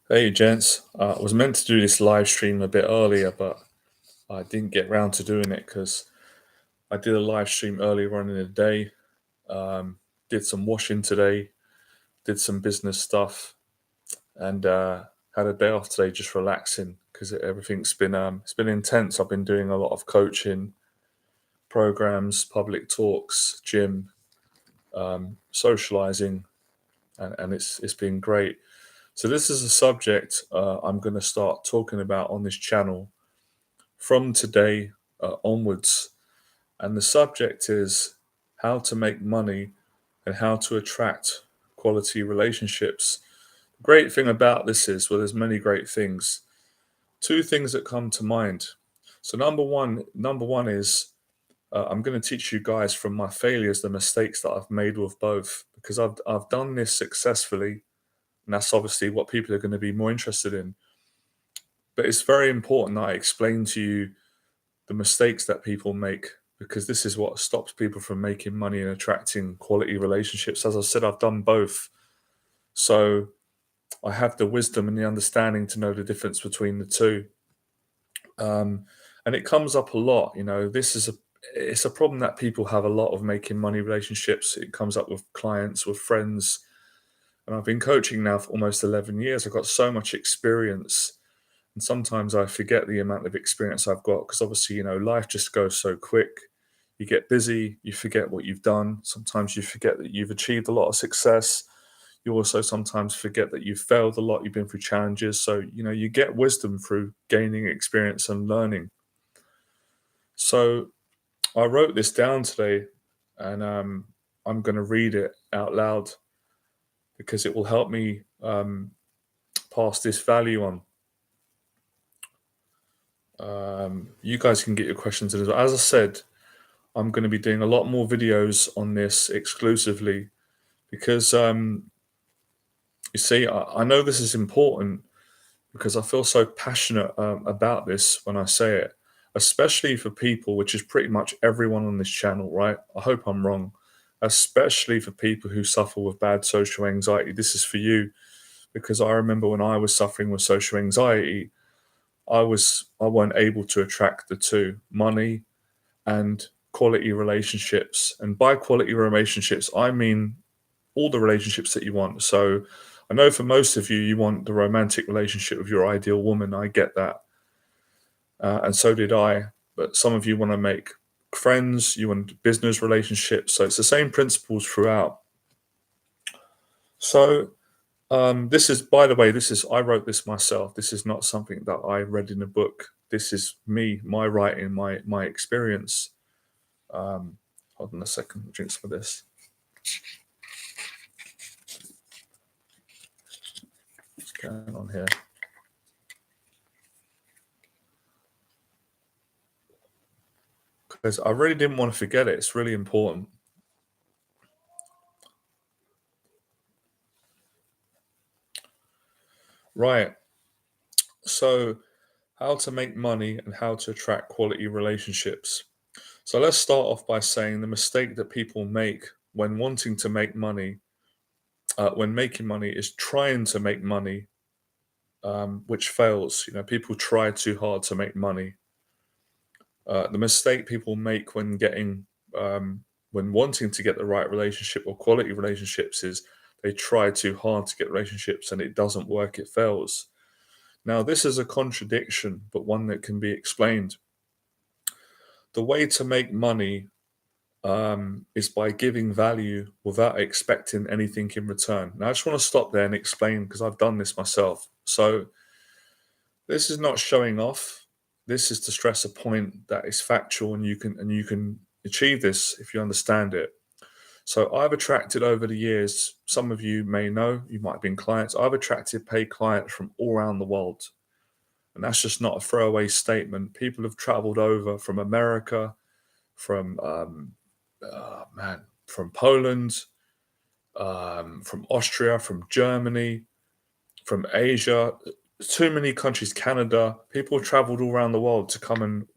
Hey gents, I was meant to do this live stream a bit earlier, but I didn't get round to doing it because I did a live stream earlier on in the day. Um, did some washing today, did some business stuff, and had a day off today, just relaxing because everything's been it's been intense. I've been doing a lot of coaching programs, public talks, gym, socializing, and it's been great. So this is a subject I'm going to start talking about on this channel from today onwards. And the subject is how to make money and how to attract quality relationships. The great thing about this is, well, there's many great things. Two things that come to mind. So number one is I'm going to teach you guys from my failures, the mistakes that I've made with both, because I've done this successfully, and that's obviously what people are going to be more interested in. But it's very important that I explain to you the mistakes that people make because this is what stops people from making money and attracting quality relationships. As I said, I've done both. So I have the wisdom and the understanding to know the difference between the two. Um, and it comes up a lot, this is it's a problem that people have a lot of making money relationships. It comes up with clients, with friends. And I've been coaching now for almost 11 years. I've got so much experience. And sometimes I forget the amount of experience I've got because obviously, life just goes so quick. You get busy, you forget what you've done. Sometimes you forget that you've achieved a lot of success. You also sometimes forget that you've failed a lot, you've been through challenges. So, you get wisdom through gaining experience and learning. So, I wrote this down today and I'm going to read it out loud because it will help me pass this value on. You guys can get your questions in as well. As I said, I'm going to be doing a lot more videos on this exclusively because you see, I know this is important because I feel so passionate about this when I say it, especially for people, which is pretty much everyone on this channel, right? I hope I'm wrong. Especially for people who suffer with bad social anxiety. This is for you because I remember when I was suffering with social anxiety, I weren't able to attract the two, money and quality relationships. And by quality relationships, I mean all the relationships that you want. So I know for most of you, you want the romantic relationship with your ideal woman. I get that. And so did I. But some of you want to make friends, you want business relationships. So it's the same principles throughout. So this is, by the way, I wrote this myself. This is not something that I read in a book. This is me, my writing, my experience. Hold on a second, drink some of this. What's going on here? Because I really didn't want to forget it. It's really important. Right. So, how to make money and how to attract quality relationships. So, let's start off by saying the mistake that people make when wanting to make money, when making money, is trying to make money, which fails. People try too hard to make money. The mistake people make when wanting to get the right relationship or quality relationships is they try too hard to get relationships and it doesn't work, it fails. Now, this is a contradiction, but one that can be explained. The way to make money is by giving value without expecting anything in return. Now, I just want to stop there and explain because I've done this myself. So, this is not showing off. This is to stress a point that is factual, and you can achieve this if you understand it. So, I've attracted over the years. Some of you may know, you might have been clients. I've attracted paid clients from all around the world. And that's just not a throwaway statement. People have traveled over from America, from from Poland, from Austria, from Germany, from Asia, too many countries, Canada. People have traveled all around the world to come and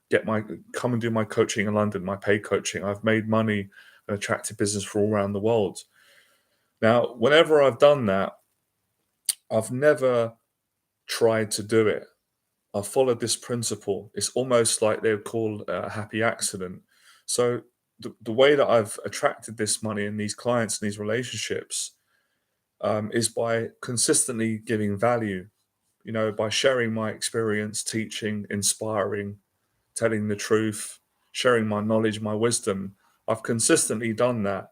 do my coaching in London, my paid coaching. I've made money and attracted business from all around the world. Now, whenever I've done that, I've never tried to do it. I followed this principle. It's almost like they would call a happy accident. So the way that I've attracted this money and these clients and these relationships is by consistently giving value, by sharing my experience, teaching, inspiring, telling the truth, sharing my knowledge, my wisdom. I've consistently done that.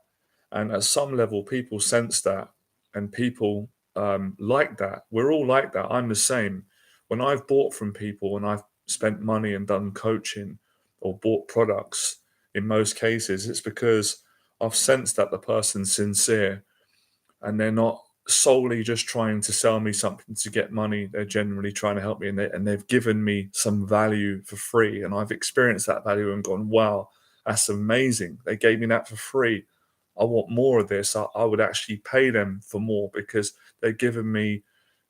And at some level, people sense that and people like that. We're all like that. I'm the same. When I've bought from people and I've spent money and done coaching or bought products, in most cases, it's because I've sensed that the person's sincere and they're not solely just trying to sell me something to get money. They're genuinely trying to help me, and they've given me some value for free, and I've experienced that value and gone, wow, that's amazing. They gave me that for free. I want more of this. I would actually pay them for more because they've given me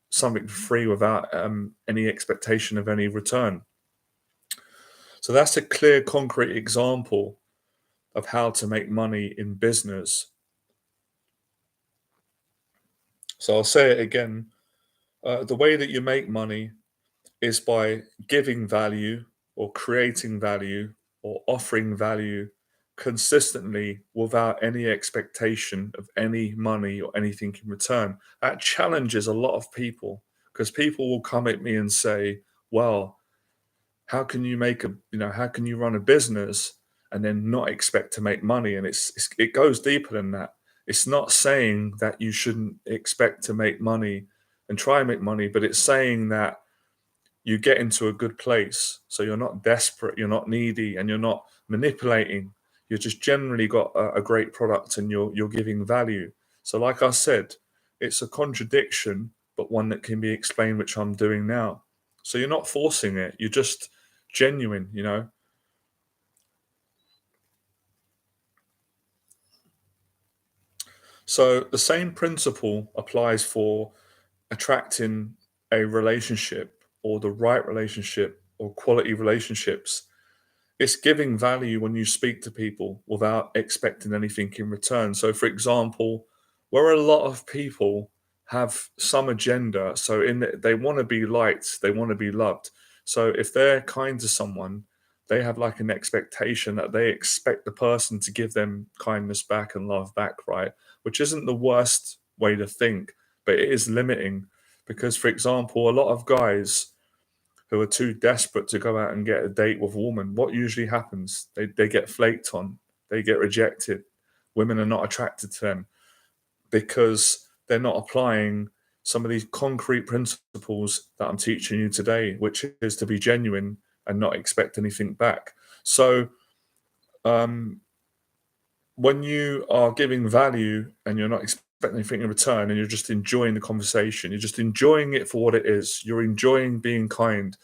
something for free without any expectation of any return. So that's a clear, concrete example of how to make money in business. So I'll say it again. The way that you make money is by giving value or creating value or offering value consistently without any expectation of any money or anything in return. That challenges a lot of people because people will come at me and say, well, how can you how can you run a business and then not expect to make money? And it goes deeper than that. It's not saying that you shouldn't expect to make money and try and make money, but it's saying that you get into a good place. So you're not desperate, you're not needy, and you're not manipulating. You just generally got a great product and you're giving value. So, like I said, it's a contradiction, but one that can be explained, which I'm doing now. So you're not forcing it, you're just genuine. So the same principle applies for attracting a relationship or the right relationship or quality relationships. It's giving value when you speak to people without expecting anything in return. So, for example, where a lot of people have some agenda, so they want to be liked, they want to be loved. So, if they're kind to someone, they have like an expectation that they expect the person to give them kindness back and love back, right? Which isn't the worst way to think, but it is limiting because, for example, a lot of guys who are too desperate to go out and get a date with a woman, what usually happens? They get flaked on, they get rejected. Women are not attracted to them because they're not applying some of these concrete principles that I'm teaching you today, which is to be genuine and not expect anything back. So, um, when you are giving value and you're not expecting anything in return and you're just enjoying the conversation, you're just enjoying it for what it is, you're enjoying being kind.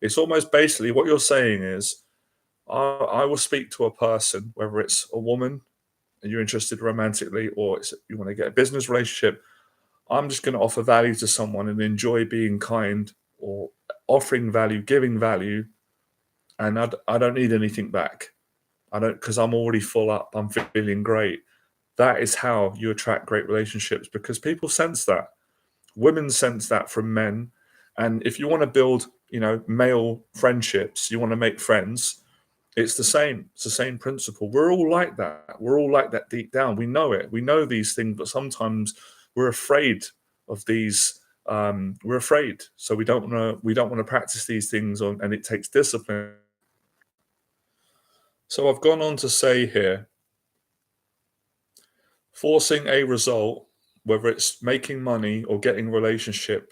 It's almost basically what you're saying is, I will speak to a person, whether it's a woman and you're interested romantically or you want to get a business relationship. I'm just going to offer value to someone and enjoy being kind or offering value, giving value, and I don't need anything back. I don't, because I'm already full up. I'm feeling great. That is how you attract great relationships because people sense that. Women sense that from men. And if you want to build, male friendships, you want to make friends, it's the same. It's the same principle. We're all like that. We're all like that deep down. We know it. We know these things, but sometimes we're afraid of these. We're afraid, so we don't want to practice these things on, and it takes discipline. So I've gone on to say here, forcing a result, whether it's making money or getting a relationship,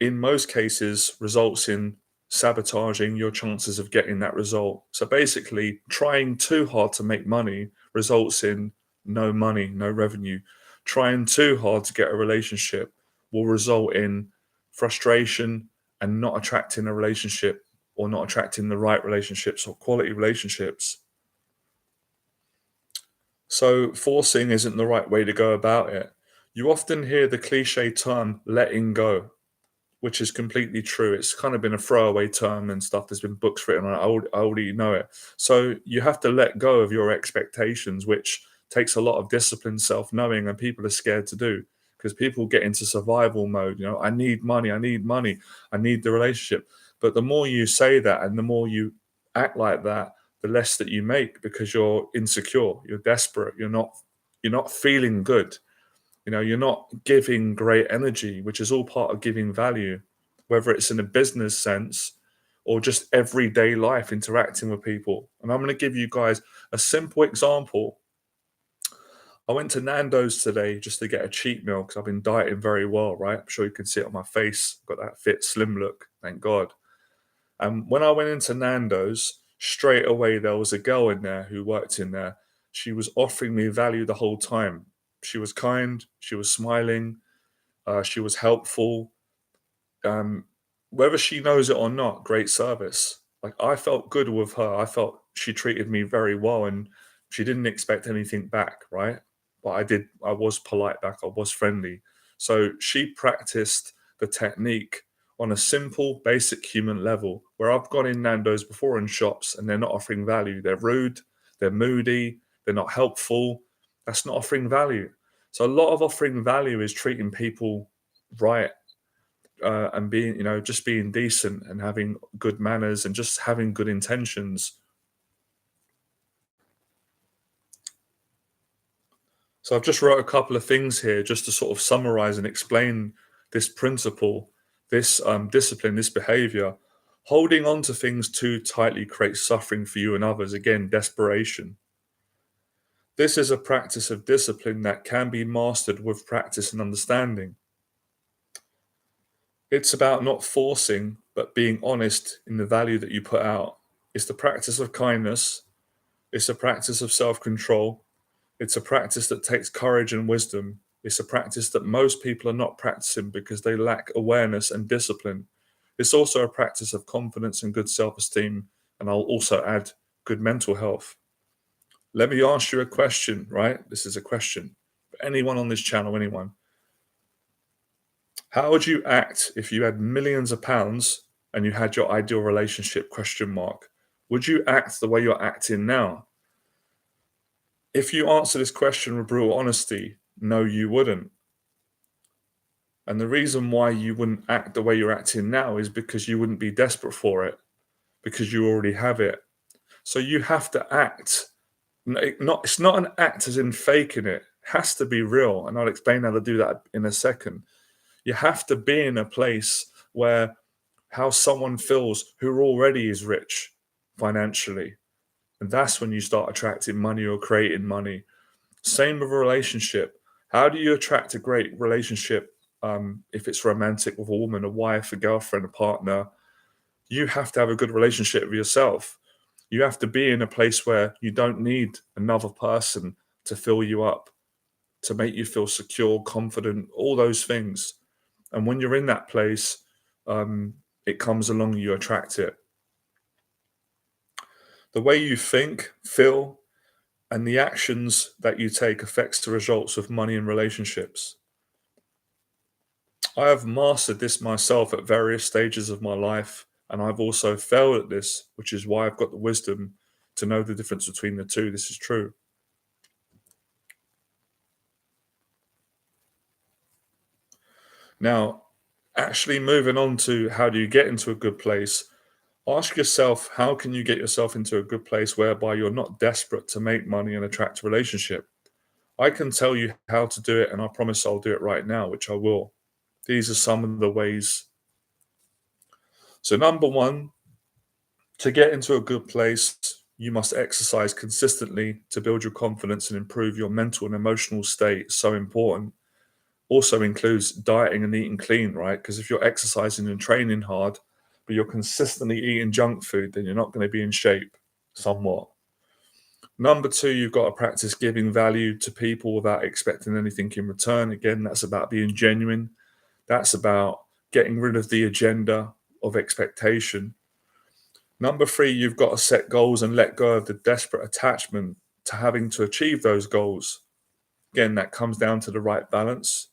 in most cases results in sabotaging your chances of getting that result. So basically, trying too hard to make money results in no money, no revenue. Trying too hard to get a relationship will result in frustration and not attracting a relationship or not attracting the right relationships or quality relationships. So, forcing isn't the right way to go about it. You often hear the cliche term letting go, which is completely true. It's kind of been a throwaway term and stuff. There's been books written on it. I already know it. So you have to let go of your expectations, which takes a lot of discipline, self knowing, and people are scared to do because people get into survival mode. I need money, I need money, I need the relationship. But the more you say that and the more you act like that, the less that you make, because you're insecure, you're desperate, you're not feeling good. You're not giving great energy, which is all part of giving value, whether it's in a business sense or just everyday life interacting with people. And I'm going to give you guys a simple example. I went to Nando's today just to get a cheat meal because I've been dieting very well, right? I'm sure you can see it on my face. Got that fit, slim look, thank God. And when I went into Nando's, straight away there was a girl in there who worked in there. She was offering me value the whole time. She was kind, she was smiling, she was helpful. Um, Whether she knows it or not, great service. Like, I felt good with her. I felt she treated me very well, and she didn't expect anything back, right? But I did. I was polite back. I was friendly. So she practiced the technique on a simple, basic human level. Where I've gone in Nando's before in shops and they're not offering value. They're rude. They're moody. They're not helpful. That's not offering value. So a lot of offering value is treating people right, and being, just being decent and having good manners and just having good intentions. So I've just wrote a couple of things here just to sort of summarize and explain this principle, this discipline, this behavior. Holding on to things too tightly creates suffering for you and others. Again, desperation. This is a practice of discipline that can be mastered with practice and understanding. It's about not forcing, but being honest in the value that you put out. It's the practice of kindness. It's a practice of self control. It's a practice that takes courage and wisdom. It's a practice that most people are not practicing because they lack awareness and discipline. It's also a practice of confidence and good self esteem. And I'll also add good mental health. Let me ask you a question, right? This is a question for anyone on this channel, anyone. How would you act if you had millions of pounds and you had your ideal relationship, question mark? Would you act the way you're acting now? If you answer this question with brutal honesty, no, you wouldn't. And the reason why you wouldn't act the way you're acting now is because you wouldn't be desperate for it, because you already have it. So you have to act. It's not an act as in faking it. It has to be real. And I'll explain how to do that in a second. You have to be in a place where how someone feels who already is rich financially. And that's when you start attracting money or creating money. Same with a relationship. How do you attract a great relationship, if it's romantic, with a woman, a wife, a girlfriend, a partner? You have to have a good relationship with yourself. You have to be in a place where you don't need another person to fill you up, to make you feel secure, confident, all those things. And when you're in that place, it comes along, you attract it. The way you think, feel, and the actions that you take affects the results of money and relationships. I have mastered this myself at various stages of my life, and I've also failed at this, which is why I've got the wisdom to know the difference between the two. This is true. Now, actually moving on to how do you get into a good place, ask yourself, how can you get yourself into a good place whereby you're not desperate to make money and attract a relationship? I can tell you how to do it, and I promise I'll do it right now, which I will. These are some of the ways. So, number one, to get into a good place, you must exercise consistently to build your confidence and improve your mental and emotional state. So important. Also includes dieting and eating clean, right? Because if you're exercising and training hard, but you're consistently eating junk food, then you're not going to be in shape somewhat. Number two, you've got to practice giving value to people without expecting anything in return. Again, that's about being genuine. That's about getting rid of the agenda of expectation. Number three, you've got to set goals and let go of the desperate attachment to having to achieve those goals. Again, that comes down to the right balance.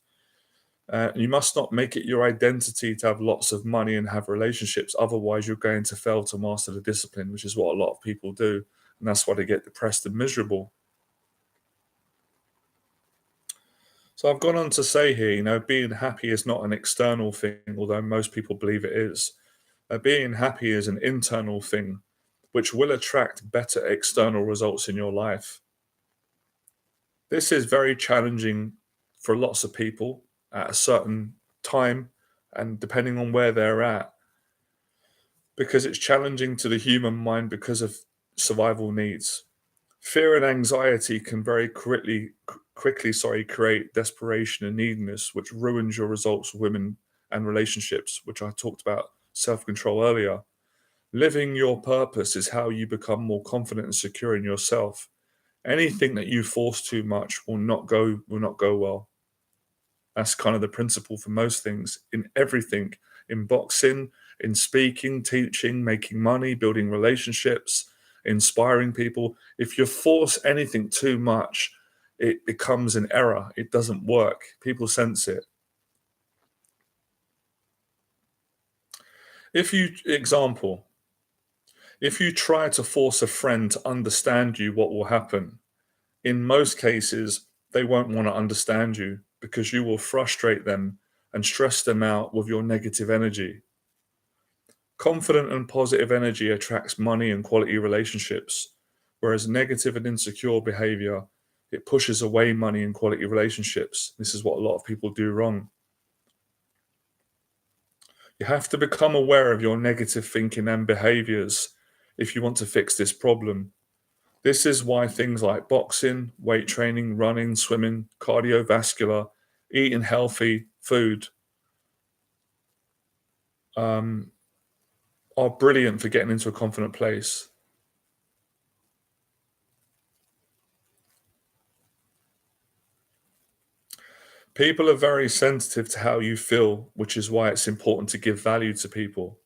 You must not make it your identity to have lots of money and have relationships. Otherwise, you're going to fail to master the discipline, which is what a lot of people do. And that's why they get depressed and miserable. So I've gone on to say here, being happy is not an external thing, although most people believe it is. Being happy is an internal thing, which will attract better external results in your life. This is very challenging for lots of people at a certain time and depending on where they're at, because it's challenging to the human mind because of survival needs. Fear and anxiety can very quickly create desperation and neediness, which ruins your results with women and relationships, which I talked about self-control earlier. Living your purpose is how you become more confident and secure in yourself. Anything that you force too much will not go well. That's kind of the principle for most things in everything, in boxing, in speaking, teaching, making money, building relationships, inspiring people. If you force anything too much, it becomes an error. It doesn't work. People sense it. Example, if you try to force a friend to understand you, what will happen? In most cases, they won't want to understand you because you will frustrate them and stress them out with your negative energy. Confident and positive energy attracts money and quality relationships, whereas negative and insecure behavior, it pushes away money and quality relationships. This is what a lot of people do wrong. You have to become aware of your negative thinking and behaviors if you want to fix this problem. This is why things like boxing, weight training, running, swimming, cardiovascular, eating healthy food um, are brilliant for getting into a confident place. People are very sensitive to how you feel, which is why it's important to give value to people.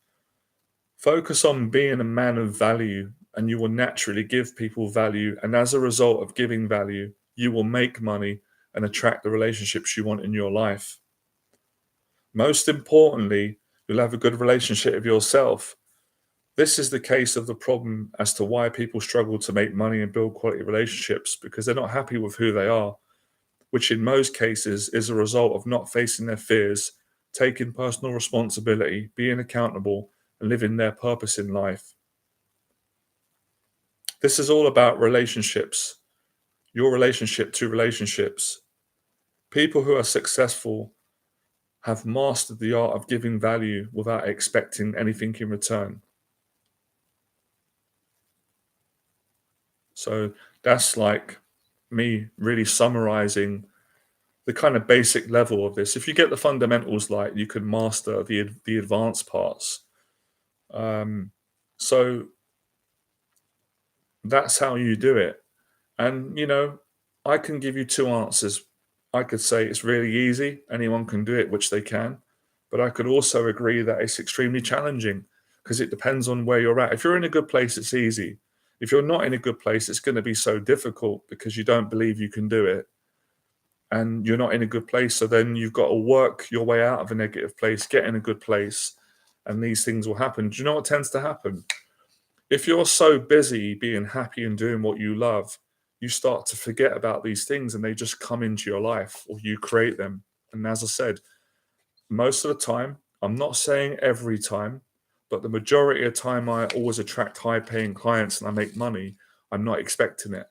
Focus on being a man of value, and you will naturally give people value. And as a result of giving value, you will make money and attract the relationships you want in your life. Most importantly, you'll have a good relationship with yourself. This is the case of the problem as to why people struggle to make money and build quality relationships, because they're not happy with who they are, which in most cases is a result of not facing their fears, taking personal responsibility, being accountable, and living their purpose in life. This is all about relationships, your relationship to relationships. People who are successful have mastered the art of giving value without expecting anything in return. So that's like me really summarizing the kind of basic level of this. If you get the fundamentals, like, you can master the advanced parts. Um, so that's how you do it. And I can give you two answers. I could say it's really easy, anyone can do it, which they can. But I could also agree that it's extremely challenging because it depends on where you're at. If you're in a good place, it's easy. If you're not in a good place, it's going to be so difficult because you don't believe you can do it and you're not in a good place. So then you've got to work your way out of a negative place, get in a good place, and these things will happen. Do you know what tends to happen? If you're so busy being happy and doing what you love, you start to forget about these things and they just come into your life or you create them. And as I said, most of the time, I'm not saying every time, but the majority of time I always attract high paying clients and I make money. I'm not expecting it.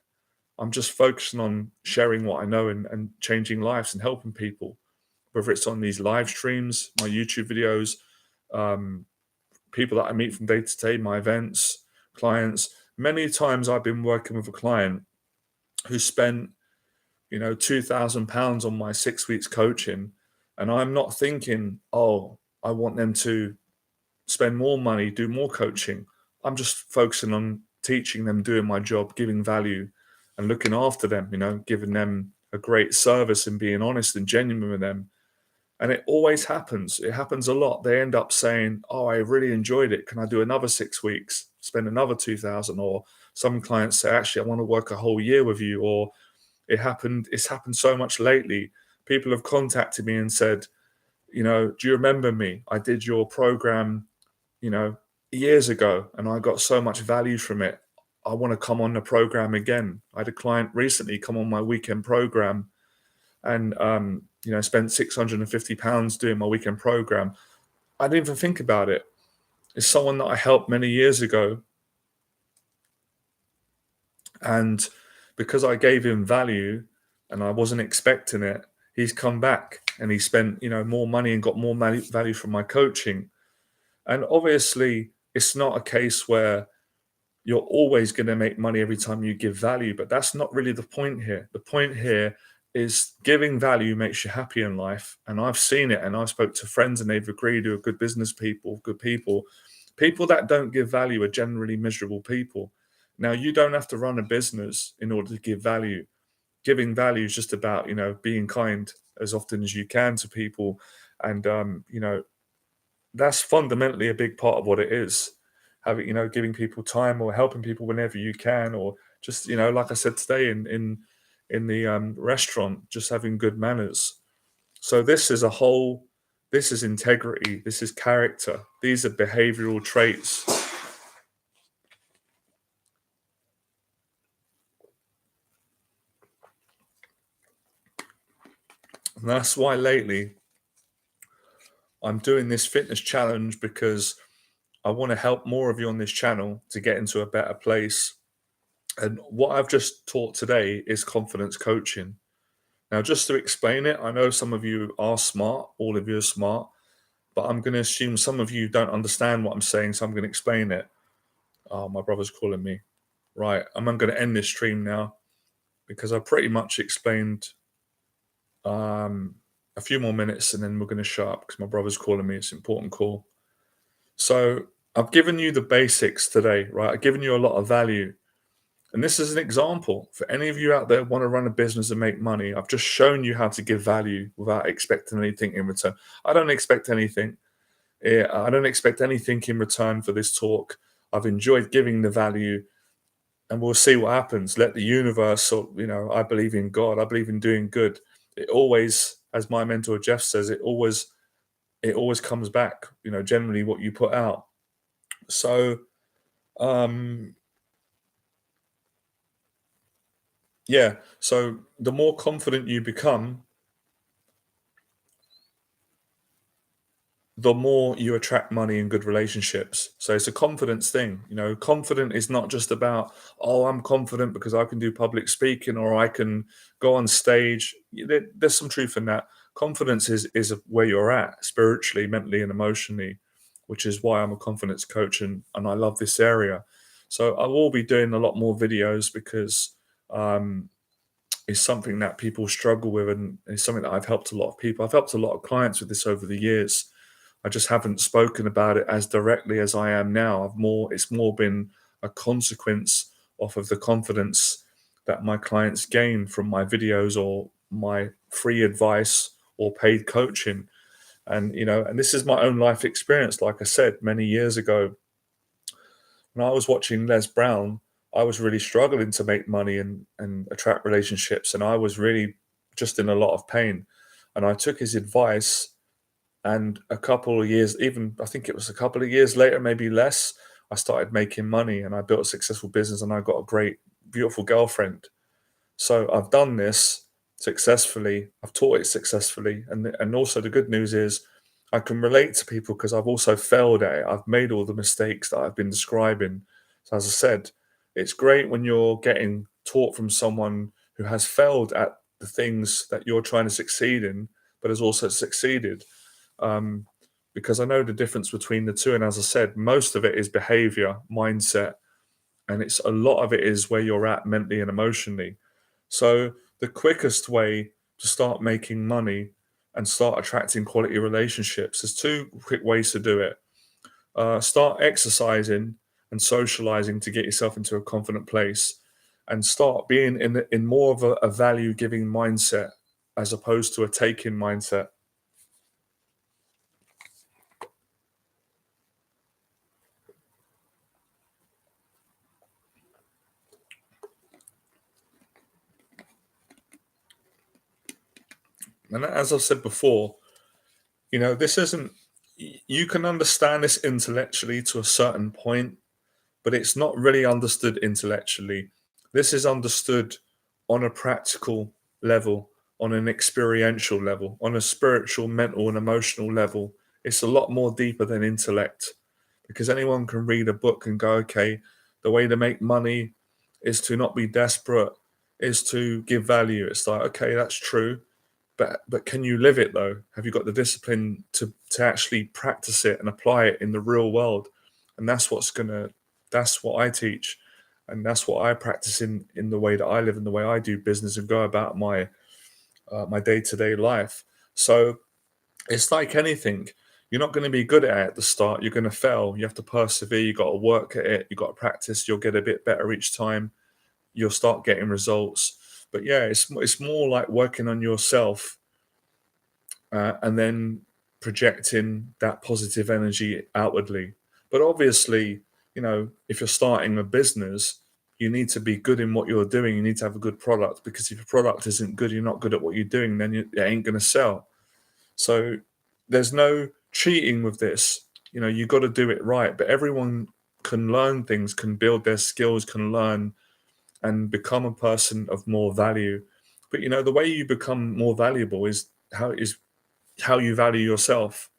I'm just focusing on sharing what I know and changing lives and helping people, whether it's on these live streams, my YouTube videos, um, people that I meet from day to day, my events, clients. Many times I've been working with a client who spent, £2,000 on my 6 weeks coaching. And I'm not thinking, oh, I want them to spend more money, do more coaching. I'm just focusing on teaching them, doing my job, giving value and looking after them, giving them a great service and being honest and genuine with them. And it always happens. It happens a lot. They end up saying, oh, I really enjoyed it. Can I do another 6 weeks, spend another 2,000? Or some clients say, actually, I want to work a whole year with you. Or it's happened so much lately. People have contacted me and said, do you remember me? I did your program, you know, years ago, and I got so much value from it. I want to come on the program again. I had a client recently come on my weekend program, and spent £650 doing my weekend program. I didn't even think about it. It's someone that I helped many years ago, and because I gave him value and I wasn't expecting it, he's come back and he spent more money and got more value from my coaching. And obviously, it's not a case where you're always going to make money every time you give value, but that's not really the point here. The point here is giving value makes you happy in life, and I've seen it, and I've spoke to friends and they've agreed, who are good business people, good people. People that don't give value are generally miserable people. Now, you don't have to run a business in order to give value. Giving value is just about being kind as often as you can to people, and that's fundamentally a big part of what it is. Having, giving people time or helping people whenever you can, or just, like I said today in the restaurant, just having good manners. So this is integrity, this is character, these are behavioral traits. And that's why lately I'm doing this fitness challenge, because I want to help more of you on this channel to get into a better place. And what I've just taught today is confidence coaching. Now, just to explain it, I know some of you are smart, all of you are smart, but I'm going to assume some of you don't understand what I'm saying, so I'm going to explain it. Oh, my brother's calling me. Right, I'm going to end this stream now because I pretty much explained a few more minutes and then we're going to shut up because my brother's calling me. It's an important call. So I've given you the basics today, right? I've given you a lot of value. And this is an example for any of you out there who want to run a business and make money. I've just shown you how to give value without expecting anything in return. I don't expect anything. I don't expect anything in return for this talk. I've enjoyed giving the value, and we'll see what happens. Let the universe, or I believe in God. I believe in doing good. It always, as my mentor Jeff says, it always comes back. Generally what you put out. So, yeah. So the more confident you become, the more you attract money and good relationships. So it's a confidence thing. Confident is not just about, oh, I'm confident because I can do public speaking or I can go on stage. There's some truth in that. Confidence is where you're at spiritually, mentally, and emotionally, which is why I'm a confidence coach, and I love this area. So I will be doing a lot more videos because it's something that people struggle with, and it's something that I've helped a lot of people. I've helped a lot of clients with this over the years. I just haven't spoken about it as directly as I am now. It's more been a consequence off of the confidence that my clients gain from my videos or my free advice or paid coaching. And this is my own life experience. Like I said, many years ago, when I was watching Les Brown, I was really struggling to make money and attract relationships. And I was really just in a lot of pain. And I took his advice, and a couple of years, even I think it was a couple of years later, maybe less, I started making money and I built a successful business and I got a great, beautiful girlfriend. So I've done this successfully. I've taught it successfully. And also the good news is I can relate to people because I've also failed at it. I've made all the mistakes that I've been describing. So as I said, it's great when you're getting taught from someone who has failed at the things that you're trying to succeed in, but has also succeeded. Because I know the difference between the two. And as I said, most of it is behavior, mindset, and it's a lot of it is where you're at mentally and emotionally. So the quickest way to start making money and start attracting quality relationships, there's two quick ways to do it. Start exercising and socializing to get yourself into a confident place, and start being in more of a value giving mindset as opposed to a taking mindset. And as I've said before, this isn't, you can understand this intellectually to a certain point, but it's not really understood intellectually. This is understood on a practical level, on an experiential level, on a spiritual, mental, and emotional level. It's a lot more deeper than intellect, because anyone can read a book and go, okay, the way to make money is to not be desperate, is to give value. It's like, okay, that's true, but can you live it though? Have you got the discipline to actually practice it and apply it in the real world? And that's what I teach, and that's what I practice in the way that I live and the way I do business and go about my day-to-day life. So it's like anything. You're not going to be good at it at the start. You're going to fail. You have to persevere. You got to work at it. You got to practice. You'll get a bit better each time. You'll start getting results. But yeah, it's more like working on yourself, and then projecting that positive energy outwardly. But obviously, if you're starting a business, you need to be good in what you're doing. You need to have a good product, because if your product isn't good, you're not good at what you're doing, then it ain't going to sell. So there's no cheating with this. You got to do it right. But everyone can learn things, can build their skills, can learn and become a person of more value. But the way you become more valuable is how you value yourself,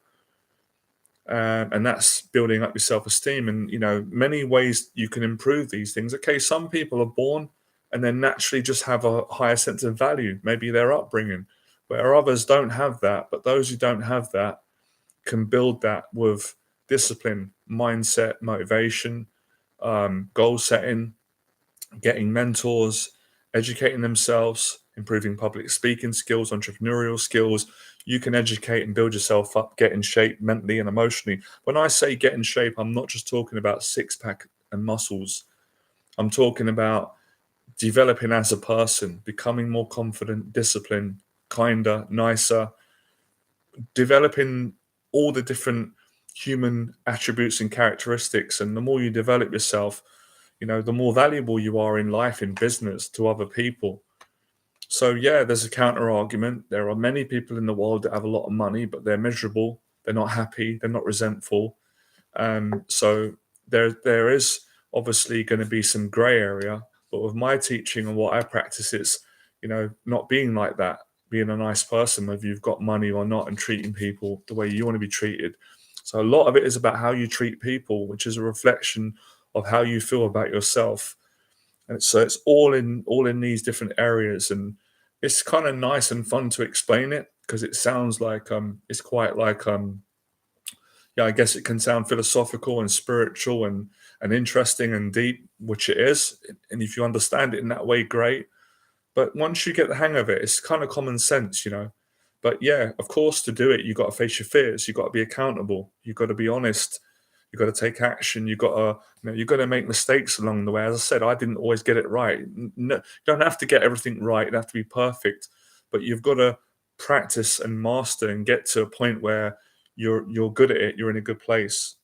and that's building up your self-esteem. And many ways you can improve these things. Okay, some people are born and then naturally just have a higher sense of value, maybe their upbringing, where others don't have that. But those who don't have that can build that with discipline, mindset, motivation, goal setting, getting mentors, educating themselves, improving public speaking skills, entrepreneurial skills. You can educate and build yourself up, get in shape mentally and emotionally. When I say get in shape, I'm not just talking about six pack and muscles. I'm talking about developing as a person, becoming more confident, disciplined, kinder, nicer, developing all the different human attributes and characteristics. And the more you develop yourself, the more valuable you are in life, in business, to other people. So yeah, there's a counter argument. There are many people in the world that have a lot of money, but they're miserable. They're not happy. They're not resentful. So there is obviously going to be some grey area. But with my teaching and what I practice, it's not being like that, being a nice person, whether you've got money or not, and treating people the way you want to be treated. So a lot of it is about how you treat people, which is a reflection of how you feel about yourself. And so it's all in these different areas, and it's kind of nice and fun to explain it, because it sounds like it's quite like yeah, I guess it can sound philosophical and spiritual and interesting and deep, which it is. And if you understand it in that way, great. But once you get the hang of it, it's kind of common sense. But yeah, of course, to do it, you got to face your fears. You got to be accountable. You got to be honest. You got to take action. You got to make mistakes along the way. As I said, I didn't always get it right. No, you don't have to get everything right. You don't have to be perfect, but you've got to practice and master and get to a point where you're good at it. You're in a good place.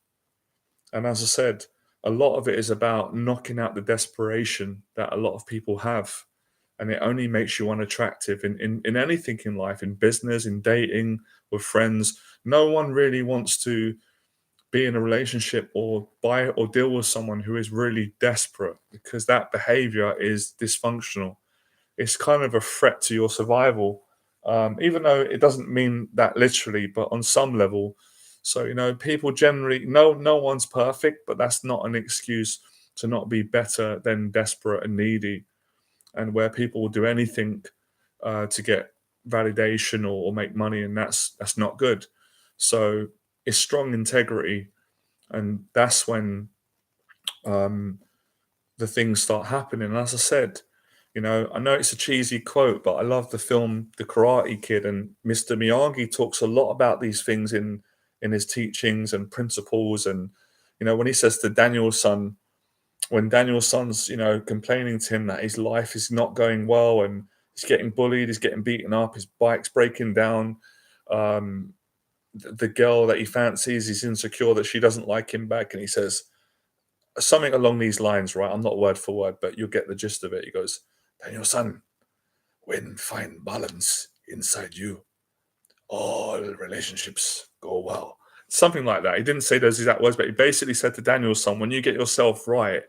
And as I said, a lot of it is about knocking out the desperation that a lot of people have. And it only makes you unattractive in anything in life, in business, in dating, with friends. No one really wants to be in a relationship or buy or deal with someone who is really desperate, because that behavior is dysfunctional. It's kind of a threat to your survival, even though it doesn't mean that literally, but on some level. So people generally, no one's perfect, but that's not an excuse to not be better than desperate and needy, and where people will do anything to get validation or make money, and that's not good. So it's strong integrity, and that's when um, the things start happening. And as I said, I know it's a cheesy quote, but I love the film The Karate Kid, and Mr. Miyagi talks a lot about these things in his teachings and principles. And when he says to Daniel's son, when Daniel's son's complaining to him that his life is not going well and he's getting bullied, he's getting beaten up, his bike's breaking down. Um, the girl that he fancies, he's insecure that she doesn't like him back, and he says something along these lines, right? I'm not word for word, but you'll get the gist of it. He goes, Daniel son, when find balance inside you, all relationships go well. Something like that. He didn't say those exact words, but he basically said to Daniel's son, when you get yourself right,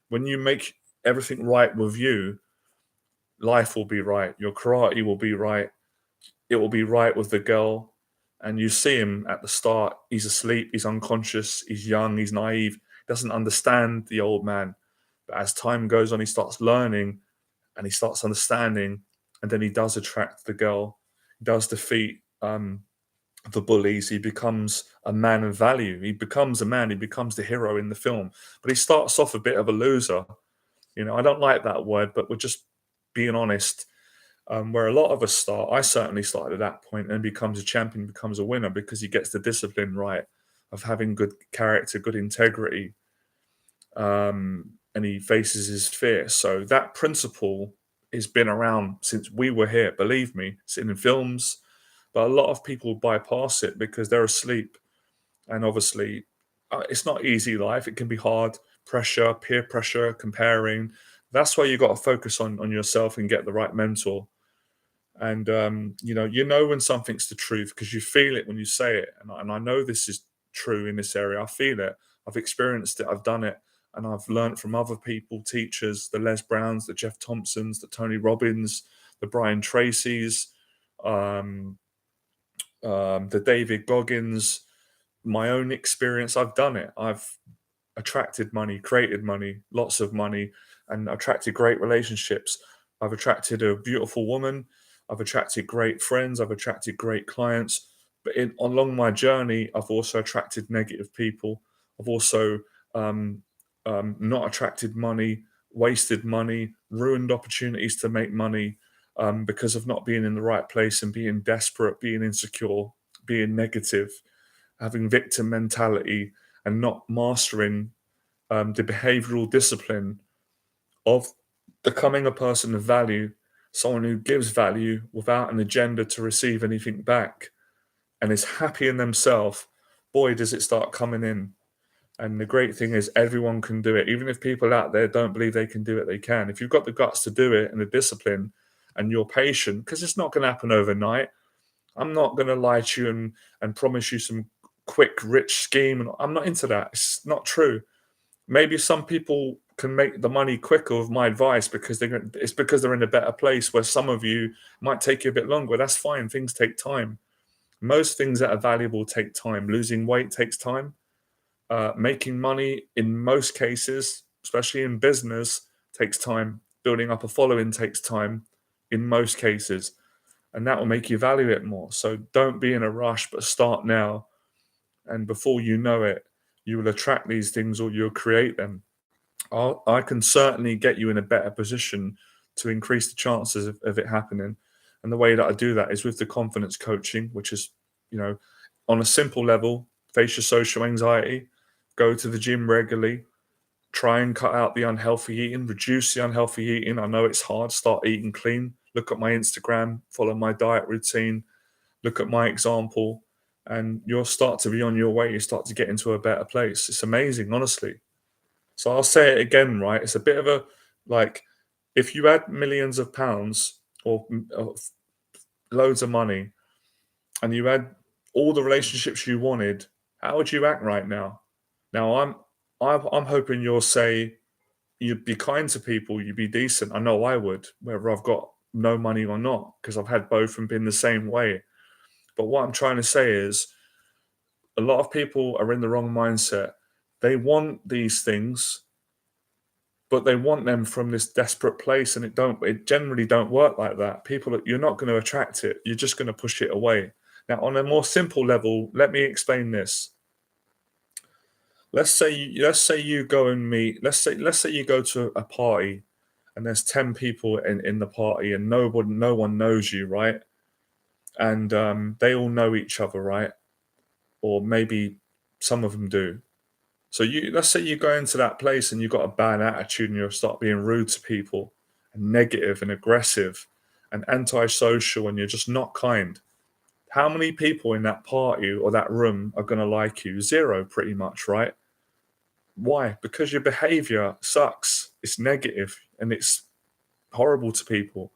when you make everything right with you, life will be right. Your karate will be right. it will be right with the girl. And you see him at the start, he's asleep, he's unconscious, he's young, he's naive, doesn't understand the old man. But as time goes on, he starts learning and he starts understanding, and then he does attract the girl. He does defeat the bullies. He becomes a man of value. He becomes a man. He becomes the hero in the film. But he starts off a bit of a loser. I don't like that word, but we're just being honest. Where a lot of us start, I certainly started at that point, and becomes a champion, becomes a winner because he gets the discipline right of having good character, good integrity, and he faces his fear. So that principle has been around since we were here. Believe me, it's in films, but a lot of people bypass it because they're asleep. And obviously, it's not easy life. It can be hard. Pressure, peer pressure, comparing. That's why you got to focus on yourself and get the right mentor. And you know when something's the truth because you feel it when you say it. And I know this is true in this area. I feel it. I've experienced it. I've done it, and I've learned from other people, teachers, the Les Browns, the Jeff Thompsons, the Tony Robbins, the Brian Tracys, um, the David Goggins. My own experience. I've done it. I've attracted money, created money, lots of money, and attracted great relationships. I've attracted a beautiful woman. I've attracted great friends. I've attracted great clients. But along my journey, I've also attracted negative people. I've also um, not attracted money, wasted money, ruined opportunities to make money because of not being in the right place and being desperate, being insecure, being negative, having victim mentality, and not mastering the behavioral discipline of becoming a person of value, someone who gives value without an agenda to receive anything back and is happy in themselves. Boy, does it start coming in. And the great thing is, everyone can do it. Even if people out there don't believe they can do it, they can. If you've got the guts to do it and the discipline and you're patient, because it's not going to happen overnight. I'm not going to lie to you and promise you some quick, rich scheme. And I'm not into that. It's not true. Maybe some people can make the money quicker with my advice because it's because they're in a better place, where some of you might take you a bit longer. That's fine. Things take time. Most things that are valuable take time. Losing weight takes time. Making money in most cases, especially in business, takes time. Building up a following takes time in most cases, and that will make you value it more. So don't be in a rush, but start now. And before you know it, you will attract these things or you'll create them. I can certainly get you in a better position to increase the chances of it happening. And the way that I do that is with the confidence coaching, which is, you know, on a simple level, face your social anxiety, go to the gym regularly, try and cut out the unhealthy eating, reduce the unhealthy eating. I know it's hard, start eating clean. Look at my Instagram, follow my diet routine, look at my example, and you'll start to be on your way. You start to get into a better place. It's amazing, honestly. So I'll say it again, right? It's a bit of a like if you had millions of pounds or loads of money and you had all the relationships you wanted, how would you act right now? Now I'm hoping you'll say you'd be kind to people, you'd be decent. I know I would, whether I've got no money or not, because I've had both and been the same way. But what I'm trying to say is a lot of people are in the wrong mindset. They want these things, but they want them from this desperate place, and it generally don't work like that. You're not going to attract it. You're just going to push it away. Now, on a more simple level, let me explain this. Let's say you go and meet. Let's say you go to a party, and there's 10 people in the party, and no one knows you, right? And they all know each other, right? Or maybe some of them do. So let's say you go into that place and you've got a bad attitude and you start being rude to people and negative and aggressive and antisocial and you're just not kind. How many people in that party or that room are going to like you? Zero, pretty much, right? Why? Because your behavior sucks. It's negative and it's horrible to people.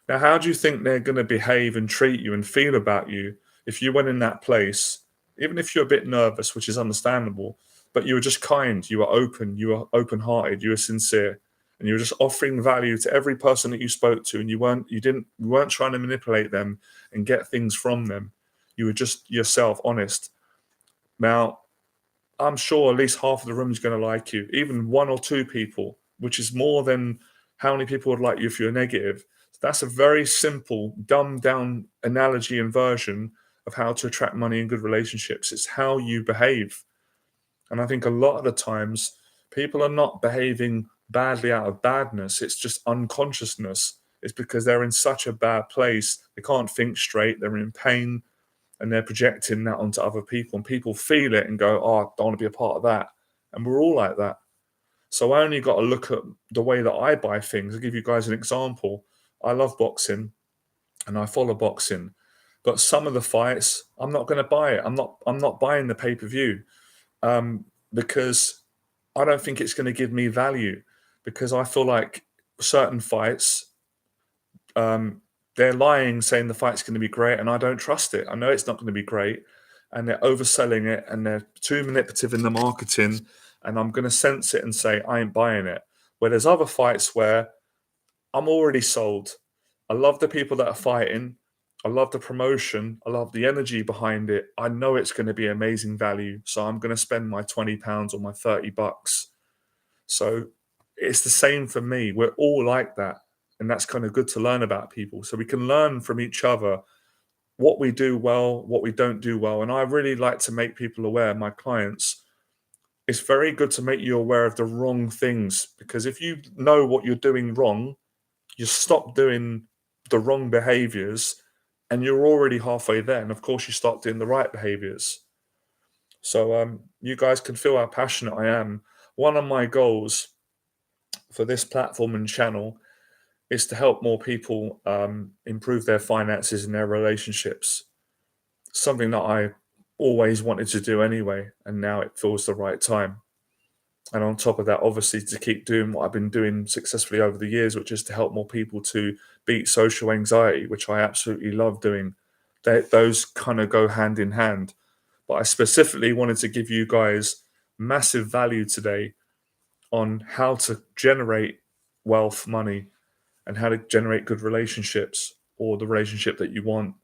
Now, how do you think they're going to behave and treat you and feel about you if you went in that place, even if you're a bit nervous, which is understandable, but you were just kind, you were open hearted, you were sincere? and you were just offering value to every person that you spoke to, and you weren't trying to manipulate them and get things from them. You were just yourself, honest. Now, I'm sure at least half of the room is going to like you, even one or two people, which is more than how many people would like you if you're negative. So that's a very simple, dumbed down analogy and version of how to attract money in good relationships. It's how you behave. And I think a lot of the times people are not behaving badly out of badness, it's just unconsciousness. It's because they're in such a bad place, they can't think straight, they're in pain, and they're projecting that onto other people, and people feel it and go, "Oh, I don't want to be a part of that." And we're all like that. So I only got to look at the way that I buy things. I'll give you guys an example. I love boxing and I follow boxing, but some of the fights I'm not going to buy it. I'm not buying the pay-per-view, because I don't think it's going to give me value, because I feel like certain fights, um, they're lying, saying the fight's going to be great, and I don't trust it. I know it's not going to be great, and they're overselling it, and they're too manipulative in the marketing, and I'm going to sense it and say I ain't buying it. Where there's other fights where I'm already sold. I love the people that are fighting. I love the promotion. I love the energy behind it. I know it's going to be amazing value, so I'm going to spend my £20 or my $30. So it's the same for me. We're all like that. And that's kind of good to learn about people. So we can learn from each other what we do well, what we don't do well. And I really like to make people aware, my clients, it's very good to make you aware of the wrong things, because if you know what you're doing wrong, you stop doing the wrong behaviors and you're already halfway there. And of course, you start doing the right behaviors. So you guys can feel how passionate I am. One of my goals for this platform and channel is to help more people improve their finances and their relationships. Something that I always wanted to do anyway, and now it feels the right time. And on top of that, obviously, to keep doing what I've been doing successfully over the years, which is to help more people to beat social anxiety, which I absolutely love doing. Those kind of go hand in hand. But I specifically wanted to give you guys massive value today on how to generate wealth, money, and how to generate good relationships, or the relationship that you want,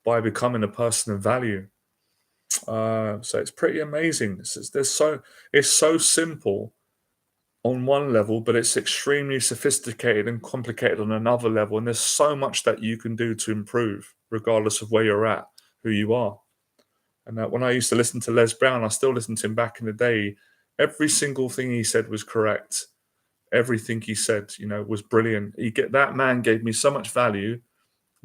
by becoming a person of value. So it's pretty amazing. It's so simple on one level, but it's extremely sophisticated and complicated on another level. And there's so much that you can do to improve, regardless of where you're at, who you are. And when I used to listen to Les Brown, I still listen to him back in the day. Every single thing he said was correct. Everything he said, was brilliant. That man gave me so much value.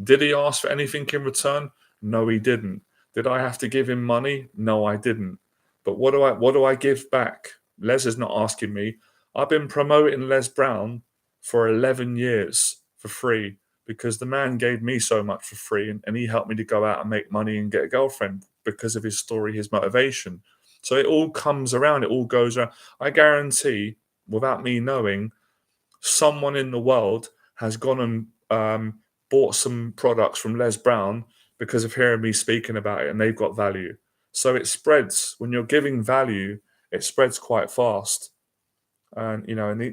Did he ask for anything in return? No, he didn't. Did I have to give him money? No, I didn't. But what do I give back? Les is not asking me. I've been promoting Les Brown for 11 years for free, because the man gave me so much for free, and he helped me to go out and make money and get a girlfriend because of his story, his motivation. So it all comes around, it all goes around. I guarantee, without me knowing, someone in the world has gone and bought some products from Les Brown because of hearing me speaking about it, and they've got value. So it spreads. When you're giving value, it spreads quite fast. And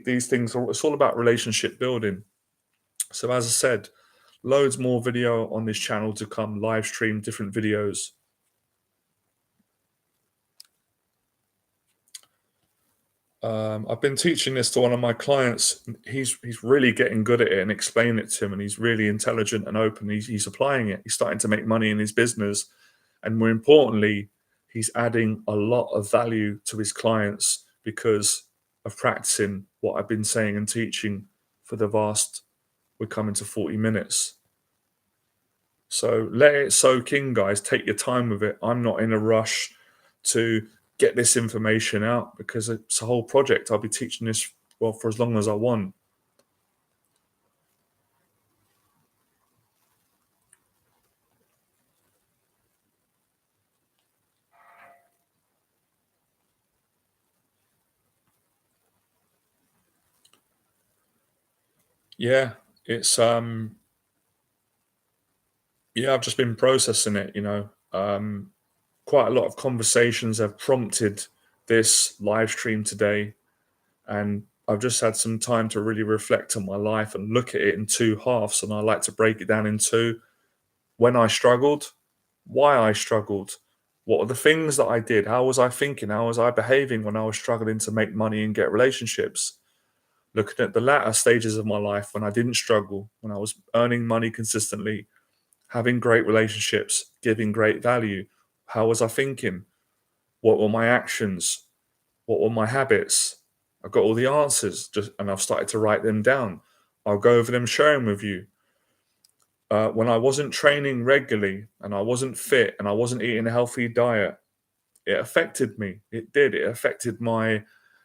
these things, it's all about relationship building. So as I said, loads more video on this channel to come, live stream different videos. I've been teaching this to one of my clients. He's really getting good at it and explaining it to him, and he's really intelligent and open. He's applying it. He's starting to make money in his business, and more importantly, he's adding a lot of value to his clients because of practicing what I've been saying and teaching for the vast. We're coming to 40 minutes. So let it soak in, guys. Take your time with it. I'm not in a rush to get this information out, because it's a whole project. I'll be teaching this, well, for as long as I want. Yeah, it's yeah, I've just been processing it. Quite a lot of conversations have prompted this live stream today, and I've just had some time to really reflect on my life and look at it in two halves. And I like to break it down into when I struggled, why I struggled, what are the things that I did, how was I thinking, how was I behaving when I was struggling to make money and get relationships. Looking at the latter stages of my life when I didn't struggle, when I was earning money consistently, having great relationships, giving great value. How was I thinking? What were my actions? What were my habits? I've got all the answers, and I've started to write them down. I'll go over them, share them with you. When I wasn't training regularly and I wasn't fit and I wasn't eating a healthy diet, it affected me. It did. It affected my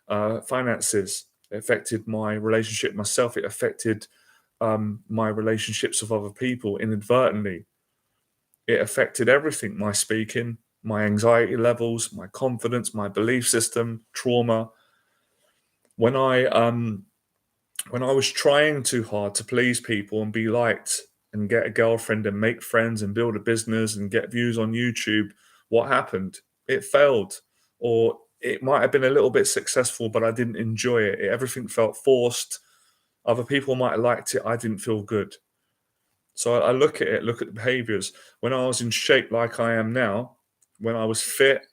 finances. It affected my relationship with myself. It affected my relationships with other people inadvertently. It affected everything: my speaking, my anxiety levels, my confidence, my belief system, trauma. When I when I was trying too hard to please people and be liked and get a girlfriend and make friends and build a business and get views on YouTube, what happened? It failed. Or it might have been a little bit successful, but I didn't enjoy it. Everything felt forced. Other people might have liked it. I didn't feel good. So I look at it, look at the behaviors. When I was in shape like I am now, when I was fit,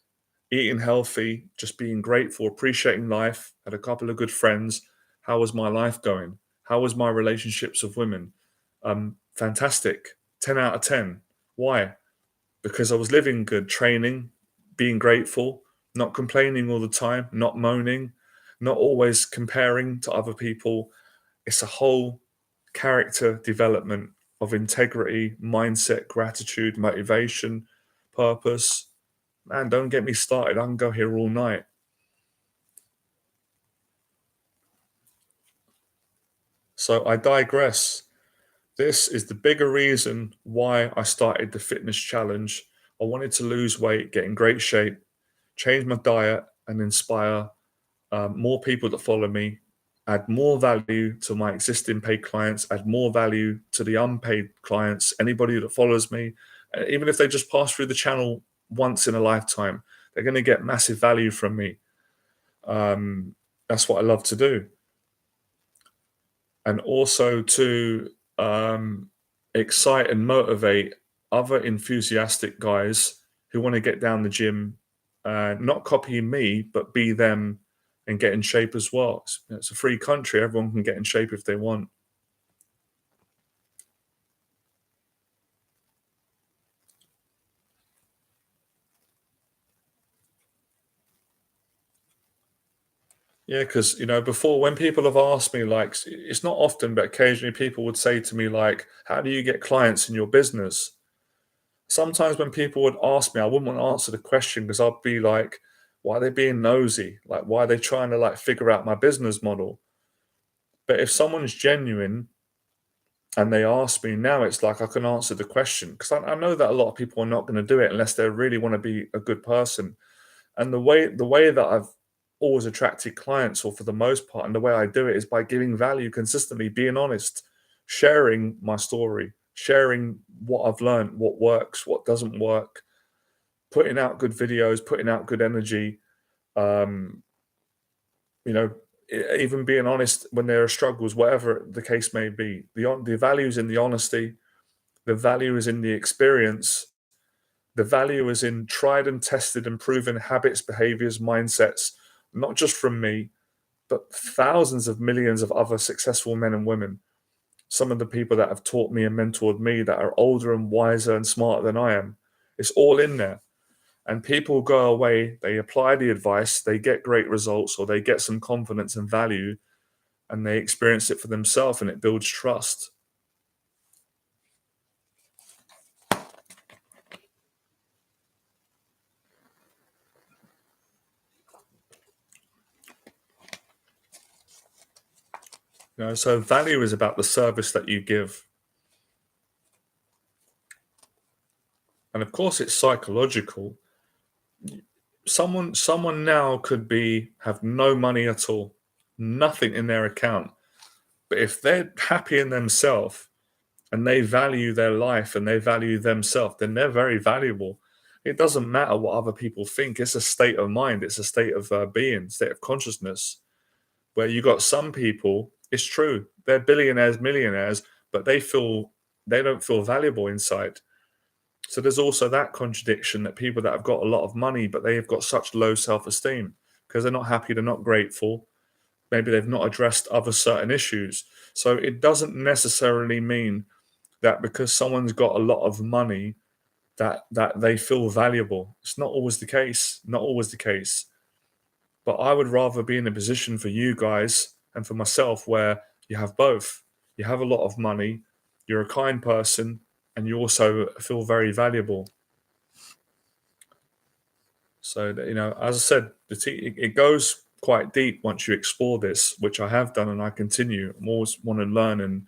eating healthy, just being grateful, appreciating life, had a couple of good friends. How was my life going? How was my relationships with women? Fantastic. 10 out of 10. Why? Because I was living good, training, being grateful, not complaining all the time, not moaning, not always comparing to other people. It's a whole character development of integrity, mindset, gratitude, motivation, purpose. Man, don't get me started. I can go here all night. So I digress. This is the bigger reason why I started the fitness challenge. I wanted to lose weight, get in great shape, change my diet, and inspire more people that follow me, add more value to my existing paid clients, add more value to the unpaid clients, anybody that follows me. Even if they just pass through the channel once in a lifetime, they're going to get massive value from me. That's what I love to do. And also to excite and motivate other enthusiastic guys who want to get down the gym, not copying me, but be them and get in shape as well. It's a free country. Everyone can get in shape if they want. Yeah, because before, when people have asked me, like, it's not often, but occasionally people would say to me, like, how do you get clients in your business? Sometimes when people would ask me, I wouldn't want to answer the question because I'd be like, why are they being nosy? Like, why are they trying to like figure out my business model? But if someone's genuine and they ask me now, it's like I can answer the question because I know that a lot of people are not going to do it unless they really want to be a good person. And the way that I've always attracted clients, or for the most part, and the way I do it is by giving value consistently, being honest, sharing my story, sharing what I've learned, what works, what doesn't work, putting out good videos, putting out good energy, um, you know, even being honest when there are struggles, whatever the case may be. The value is in the honesty, the value is in the experience, the value is in tried and tested and proven habits, behaviors, mindsets, not just from me, but thousands of millions of other successful men and women. Some of the people that have taught me and mentored me that are older and wiser and smarter than I am. It's all in there. And people go away, they apply the advice, they get great results, or they get some confidence and value, and they experience it for themselves, and it builds trust. So value is about the service that you give. And of course it's psychological. Someone now could be have no money at all, nothing in their account. But if they're happy in themselves and they value their life and they value themselves, then they're very valuable. It doesn't matter what other people think. It's a state of mind. It's a state of being, state of consciousness. Where you got some people, it's true, they're billionaires, millionaires, but they don't feel valuable inside. So there's also that contradiction, that people that have got a lot of money, but they have got such low self-esteem because they're not happy, they're not grateful. Maybe they've not addressed other certain issues. So it doesn't necessarily mean that because someone's got a lot of money that they feel valuable. It's not always the case. Not always the case. But I would rather be in a position for you guys and for myself where you have both. You have a lot of money, you're a kind person, and you also feel very valuable. So, as I said, it goes quite deep once you explore this, which I have done and I continue. I always want to learn and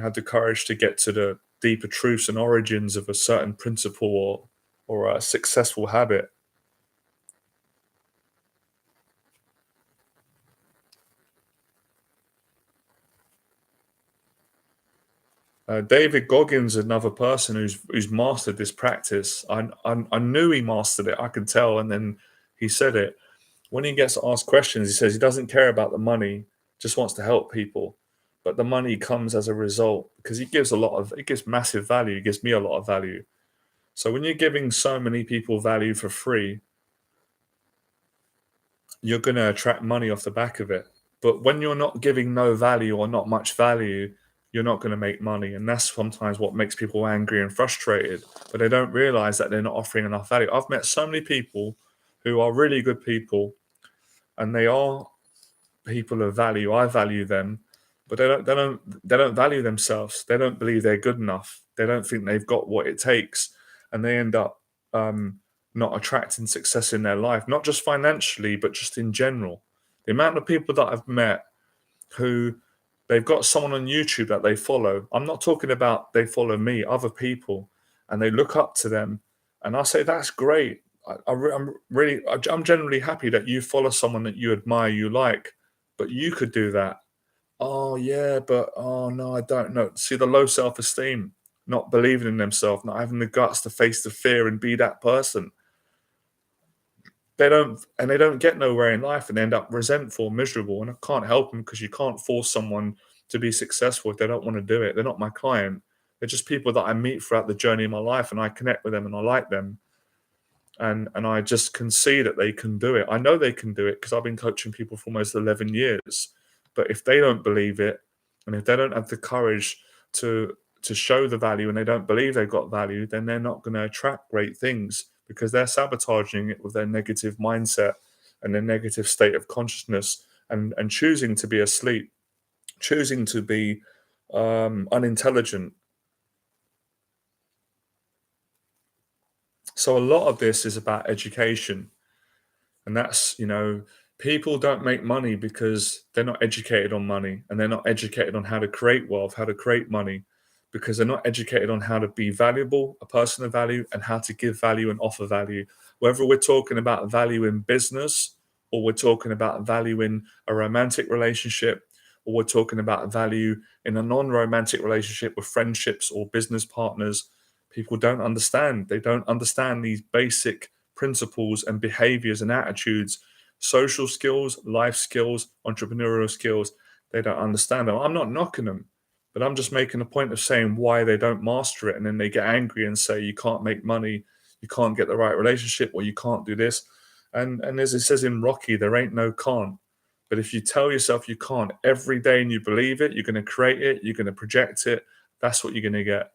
have the courage to get to the deeper truths and origins of a certain principle or a successful habit. David Goggins, another person who's mastered this practice. I knew he mastered it. I could tell, and then he said it. When he gets asked questions, he says he doesn't care about the money, just wants to help people. But the money comes as a result because it gives massive value. It gives me a lot of value. So when you're giving so many people value for free, you're going to attract money off the back of it. But when you're not giving no value or not much value, you're not going to make money. And that's sometimes what makes people angry and frustrated. But they don't realize that they're not offering enough value. I've met so many people who are really good people, and they are people of value. I value them, but they don't value themselves. They don't believe they're good enough. They don't think they've got what it takes, and they end up not attracting success in their life, not just financially, but just in general. The amount of people that I've met who they've got someone on YouTube that they follow. I'm not talking about they follow me, other people, and they look up to them. And I say, that's great. I'm generally happy that you follow someone that you admire, you like, but you could do that. Oh, yeah, but oh, no, I don't know. See the low self esteem, not believing in themselves, not having the guts to face the fear and be that person. They don't get nowhere in life and they end up resentful, miserable. And I can't help them because you can't force someone to be successful if they don't want to do it. They're not my client. They're just people that I meet throughout the journey of my life, and I connect with them and I like them. And I just can see that they can do it. I know they can do it because I've been coaching people for almost 11 years. But if they don't believe it, and if they don't have the courage to show the value, and they don't believe they've got value, then they're not going to attract great things because they're sabotaging it with their negative mindset and their negative state of consciousness, and choosing to be asleep, choosing to be unintelligent. So a lot of this is about education. And that's, people don't make money because they're not educated on money, and they're not educated on how to create wealth, how to create money, because they're not educated on how to be valuable, a person of value, and how to give value and offer value. Whether we're talking about value in business, or we're talking about value in a romantic relationship, or we're talking about value in a non romantic relationship with friendships or business partners, people don't understand. They don't understand these basic principles and behaviors and attitudes, social skills, life skills, entrepreneurial skills. They don't understand them. I'm not knocking them, but I'm just making a point of saying why they don't master it. And then they get angry and say, you can't make money, you can't get the right relationship, or you can't do this. And as it says in Rocky, there ain't no can't. But if you tell yourself you can't every day and you believe it, you're going to create it, you're going to project it. That's what you're going to get.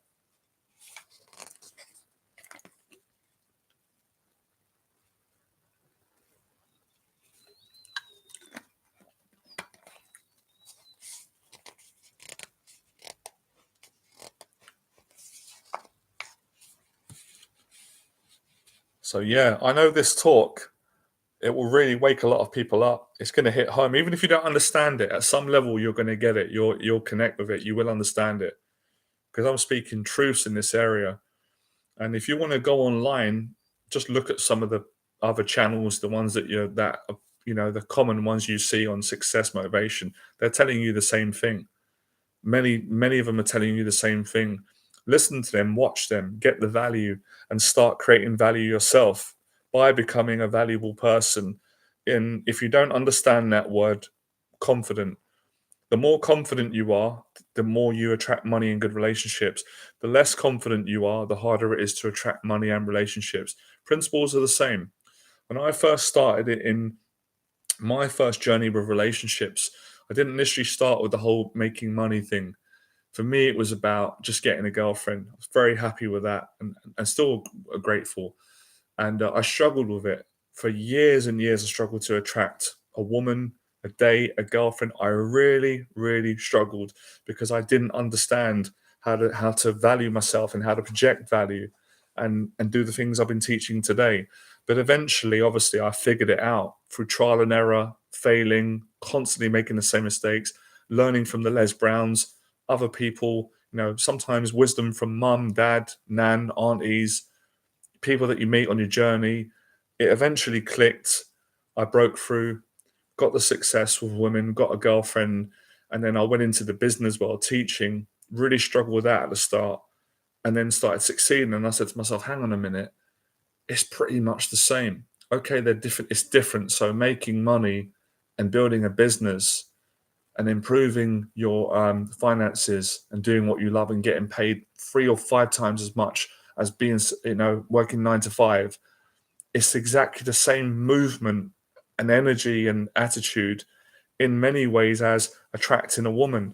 So yeah, I know this talk, it will really wake a lot of people up. It's going to hit home, even if you don't understand it. At some level, you're going to get it. You'll connect with it. You will understand it because I'm speaking truths in this area. And if you want to go online, just look at some of the other channels, the ones the common ones you see on success motivation. They're telling you the same thing. Many of them are telling you the same thing. Listen to them, watch them, get the value, and start creating value yourself by becoming a valuable person. And if you don't understand that word, confident. The more confident you are, the more you attract money and good relationships. The less confident you are, the harder it is to attract money and relationships. Principles are the same. When I first started it in my first journey with relationships, I didn't initially start with the whole making money thing. For me, it was about just getting a girlfriend. I was very happy with that, and still grateful. And I struggled with it for years and years. I struggled to attract a woman, a date, a girlfriend. I really, really struggled because I didn't understand how to value myself and how to project value, and do the things I've been teaching today. But eventually, obviously, I figured it out through trial and error, failing, constantly making the same mistakes, learning from the Les Browns, other people. Sometimes wisdom from mum, dad, nan, aunties, people that you meet on your journey. It eventually clicked. I broke through, got the success with women, got a girlfriend, and then I went into the business world teaching. Really struggled with that at the start, and then started succeeding. And I said to myself, hang on a minute, it's pretty much the same. Okay, they're different. It's different. So making money and building a business and improving your finances and doing what you love and getting paid 3 or 5 times as much as being, working 9 to 5. It's exactly the same movement and energy and attitude in many ways as attracting a woman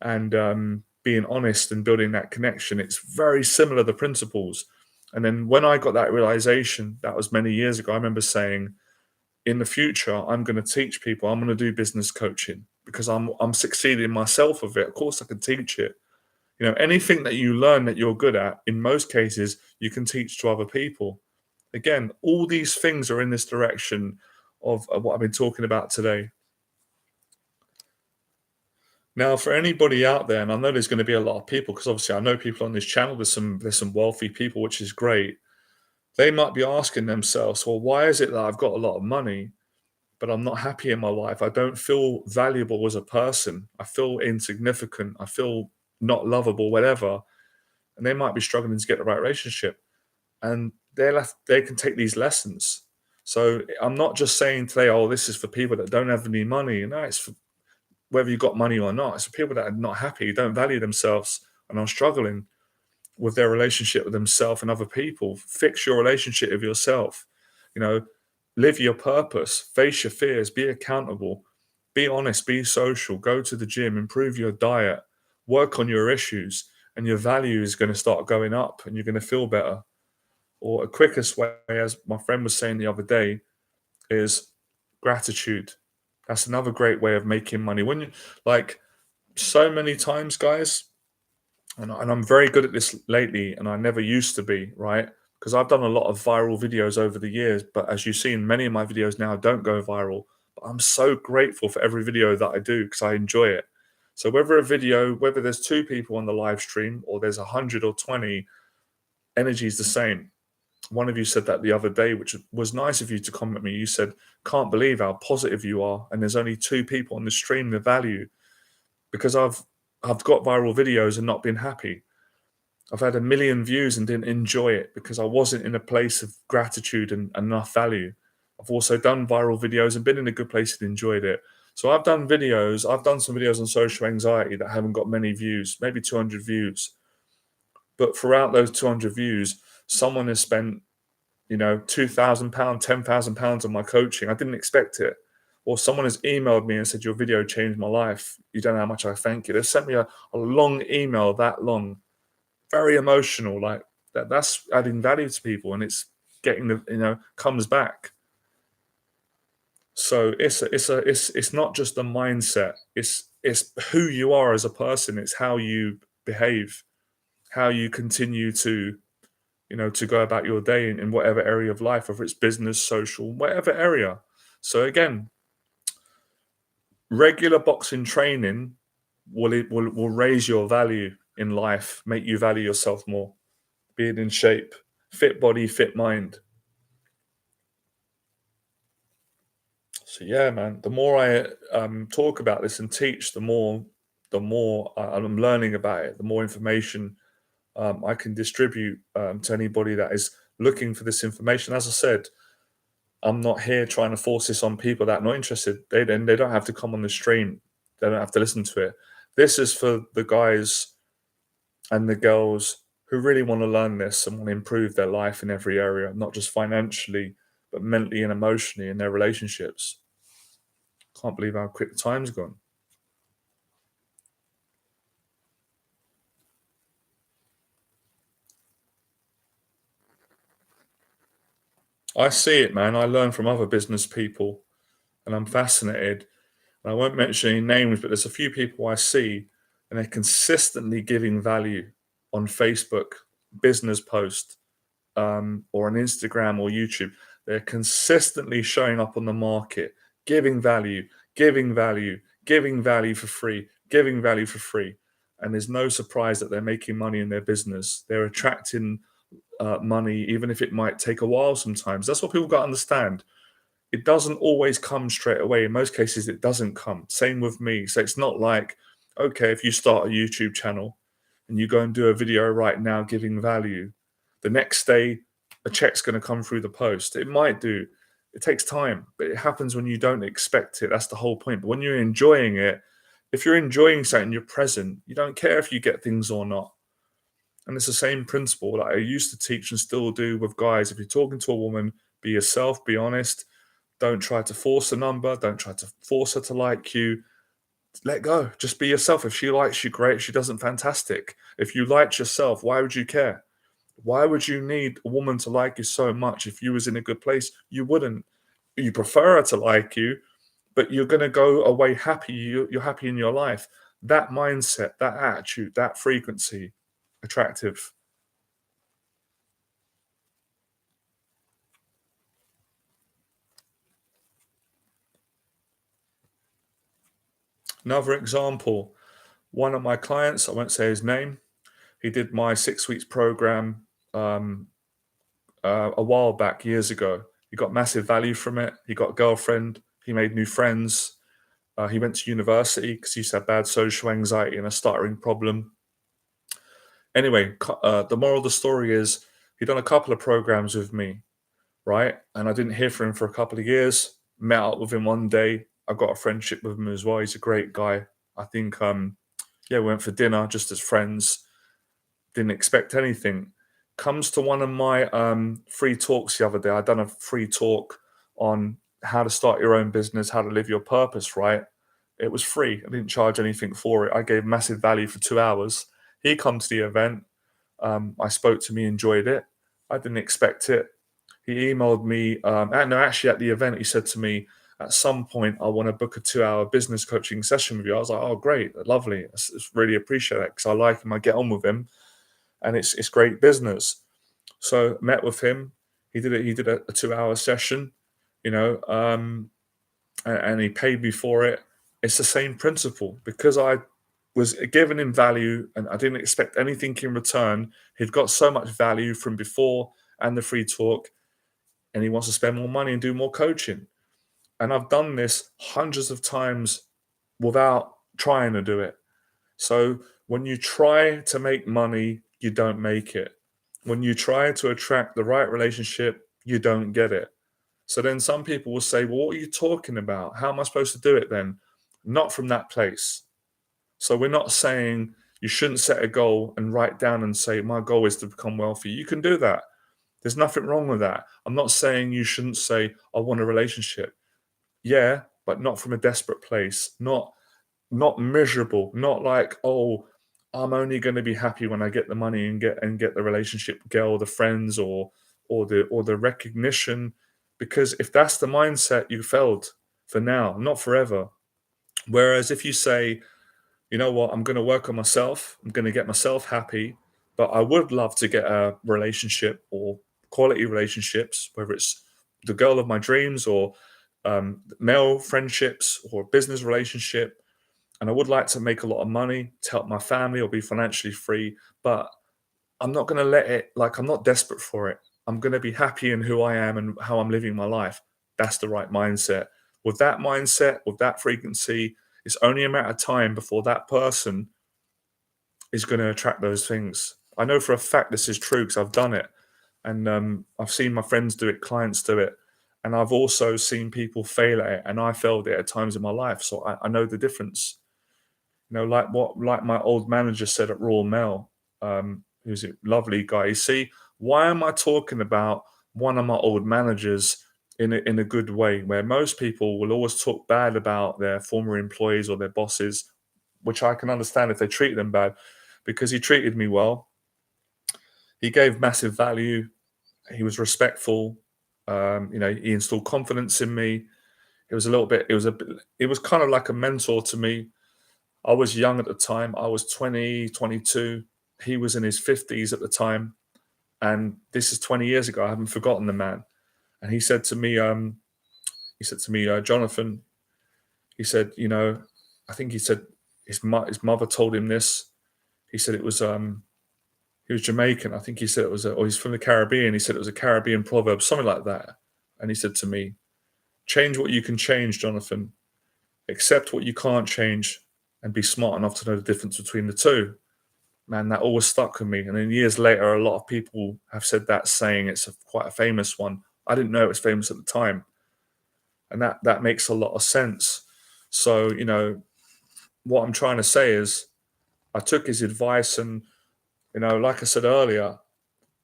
and being honest and building that connection. It's very similar, the principles. And then when I got that realization, that was many years ago, I remember saying, in the future, I'm going to teach people. I'm going to do business coaching because I'm succeeding myself with it. Of course, I can teach it. Anything that you learn that you're good at, in most cases, you can teach to other people. Again, all these things are in this direction of what I've been talking about today. Now, for anybody out there, and I know there's going to be a lot of people, because obviously I know people on this channel. There's some wealthy people, which is great. They might be asking themselves, well, why is it that I've got a lot of money, but I'm not happy in my life? I don't feel valuable as a person. I feel insignificant. I feel not lovable, whatever. And they might be struggling to get the right relationship. And they can take these lessons. So I'm not just saying today, oh, this is for people that don't have any money. No, it's for whether you've got money or not. It's for people that are not happy, don't value themselves, and are struggling with their relationship with themselves and other people. Fix your relationship with yourself. You know, live your purpose, face your fears, be accountable, be honest, be social, go to the gym, improve your diet, work on your issues, and your value is going to start going up and you're going to feel better. Or a quickest way, as my friend was saying the other day, is gratitude. That's another great way of making money. When you like so many times, guys, and I'm very good at this lately, and I never used to be, right? Because I've done a lot of viral videos over the years, but as you've seen, many of my videos now don't go viral. But I'm so grateful for every video that I do because I enjoy it. So whether there's 2 people on the live stream or there's 100 or 20, energy is the same. One of you said that the other day, which was nice of you to comment me. You said, can't believe how positive you are. And there's only 2 people on the stream that value, because I've got viral videos and not been happy. I've had 1 million views and didn't enjoy it because I wasn't in a place of gratitude and enough value. I've also done viral videos and been in a good place and enjoyed it. So I've done some videos on social anxiety that haven't got many views, maybe 200 views. But throughout those 200 views, someone has spent £2,000, £10,000 on my coaching. I didn't expect it. Or someone has emailed me and said, your video changed my life. You don't know how much I thank you. They sent me a long email, that long, very emotional. Like that's adding value to people, and it's getting comes back. So it's not just a mindset. It's who you are as a person. It's how you behave, how you continue to to go about your day in whatever area of life, whether it's business, social, whatever area. So again, regular boxing training will raise your value in life, make you value yourself more, being in shape, fit body, fit mind. So yeah, man, the more I talk about this and teach, the more I'm learning about it, the more information I can distribute to anybody that is looking for this information. As I said, I'm not here trying to force this on people that are not interested. They don't have to come on the stream. They don't have to listen to it. This is for the guys and the girls who really want to learn this and want to improve their life in every area, not just financially, but mentally and emotionally in their relationships. Can't believe how quick the time's gone. I see it, man. I learn from other business people and I'm fascinated. And I won't mention any names, but there's a few people I see and they're consistently giving value on Facebook, business post, or on Instagram or YouTube. They're consistently showing up on the market, giving value, giving value, giving value for free, giving value for free. And there's no surprise that they're making money in their business. They're attracting money, even if it might take a while sometimes. That's what people got to understand. It doesn't always come straight away. In most cases, it doesn't come. Same with me. So it's not like, okay, if you start a YouTube channel and you go and do a video right now giving value, the next day a check's going to come through the post. It might do. It takes time, but it happens when you don't expect it. That's the whole point. But when you're enjoying it, if you're enjoying something, you're present. You don't care if you get things or not. And it's the same principle that I used to teach and still do with guys. If you're talking to a woman, be yourself, be honest. Don't try to force a number. Don't try to force her to like you. Let go. Just be yourself. If she likes you, great. If she doesn't, fantastic. If you liked yourself, why would you care? Why would you need a woman to like you so much? If you was in a good place, you wouldn't. You prefer her to like you, but you're going to go away happy. You're happy in your life. That mindset, that attitude, that frequency, attractive. Another example, one of my clients, I won't say his name, he did my 6 weeks program um, a while back, years ago. He got massive value from it. He got a girlfriend. He made new friends. He went to university because he used to have bad social anxiety and a stuttering problem. Anyway, the moral of the story is he'd done a couple of programs with me, right? And I didn't hear from him for a couple of years. Met up with him one day. I got a friendship with him as well. He's a great guy. I think, yeah, we went for dinner just as friends. Didn't expect anything. Comes to one of my free talks the other day. I'd done a free talk on how to start your own business, how to live your purpose, right? It was free. I didn't charge anything for it. I gave massive value for 2 hours. He come to the event. I spoke to me, enjoyed it. I didn't expect it. He emailed me. No, actually, at the event, he said to me, at some point, I want to book a 2 hour business coaching session with you. I was like, oh, great, lovely. I really appreciate that because I like him. I get on with him, and it's great business. So met with him. He did a 2 hour session, you know, and he paid me for it. It's the same principle because I was giving him value and I didn't expect anything in return. He'd got so much value from before and the free talk, and he wants to spend more money and do more coaching. And I've done this hundreds of times without trying to do it. So when you try to make money, you don't make it. When you try to attract the right relationship, you don't get it. So then some people will say, well, what are you talking about? How am I supposed to do it then? Not from that place. So we're not saying you shouldn't set a goal and write down and say, my goal is to become wealthy. You can do that. There's nothing wrong with that. I'm not saying you shouldn't say, I want a relationship. Yeah, but not from a desperate place. Not miserable. Not like, oh, I'm only going to be happy when I get the money and get the relationship girl, the friends, or the recognition. Because if that's the mindset, you failed for now, not forever. Whereas if you say, you know what, I'm going to work on myself, I'm going to get myself happy, but I would love to get a relationship or quality relationships, whether it's the girl of my dreams or male friendships or business relationship. And I would like to make a lot of money to help my family or be financially free, but I'm not going to let it, like, I'm not desperate for it. I'm going to be happy in who I am and how I'm living my life. That's the right mindset. With that mindset, with that frequency, it's only a matter of time before that person is going to attract those things. I know for a fact this is true because I've done it. And I've seen my friends do it, clients do it. And I've also seen people fail at it, and I failed it at times in my life. So I know the difference. Like my old manager said at Royal Mail, who's a lovely guy. You see, why am I talking about one of my old managers in a good way, where most people will always talk bad about their former employees or their bosses, which I can understand if they treat them bad, because he treated me well. He gave massive value. He was respectful. He installed confidence in me. It was a little bit. It was kind of like a mentor to me. I was young at the time. I was 20, 22. He was in his 50s at the time. And this is 20 years ago. I haven't forgotten the man. And he said to me, Jonathan, he said, I think he said his mother told him this. He said he was Jamaican. I think he said or he's from the Caribbean. He said it was a Caribbean proverb, something like that. And he said to me, change what you can change, Jonathan. Accept what you can't change and be smart enough to know the difference between the two. Man, that always stuck with me. And then years later, a lot of people have said that saying. It's quite a famous one. I didn't know it was famous at the time. And that makes a lot of sense. So, what I'm trying to say is I took his advice and, like I said earlier,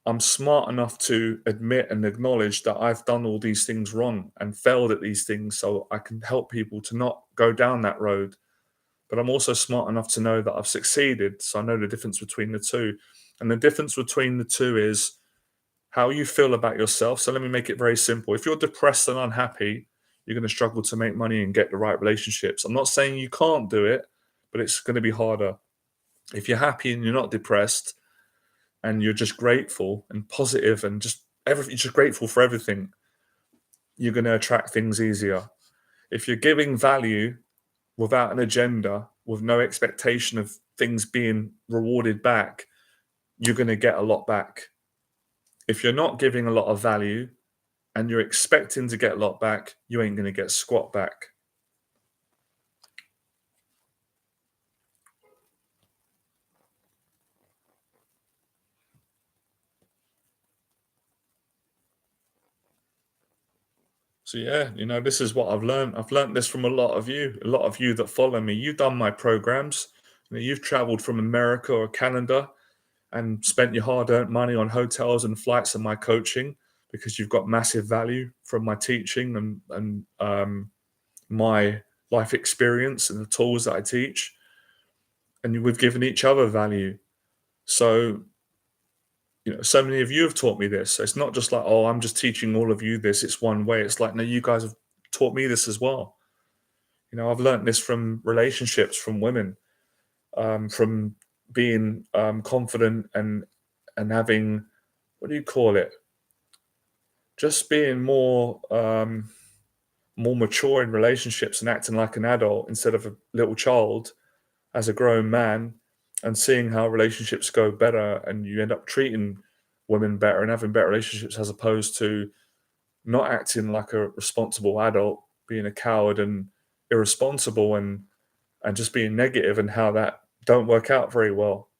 I'm smart enough to admit and acknowledge that I've done all these things wrong and failed at these things so I can help people to not go down that road. But I'm also smart enough to know that I've succeeded. So I know the difference between the two. And the difference between the two is how you feel about yourself. So let me make it very simple. If you're depressed and unhappy, you're going to struggle to make money and get the right relationships. I'm not saying you can't do it, but it's going to be harder. If you're happy and you're not depressed and you're just grateful and positive and just everything, just grateful for everything, you're going to attract things easier. If you're giving value without an agenda, with no expectation of things being rewarded back, you're going to get a lot back. If you're not giving a lot of value and you're expecting to get a lot back, you ain't going to get squat back. So yeah, this is what I've learned. I've learned this from a lot of you that follow me. You've done my programs. You've traveled from America or Canada and spent your hard-earned money on hotels and flights and my coaching because you've got massive value from my teaching and my life experience and the tools that I teach. And we've given each other value. So so many of you have taught me this. So it's not just like, oh, I'm just teaching all of you this. It's one way. It's like, no, you guys have taught me this as well. I've learned this from relationships, from women, from being confident and having, what do you call it? Just being more mature in relationships and acting like an adult instead of a little child as a grown man, and seeing how relationships go better and you end up treating women better and having better relationships as opposed to not acting like a responsible adult, being a coward and irresponsible and just being negative, and how that don't work out very well.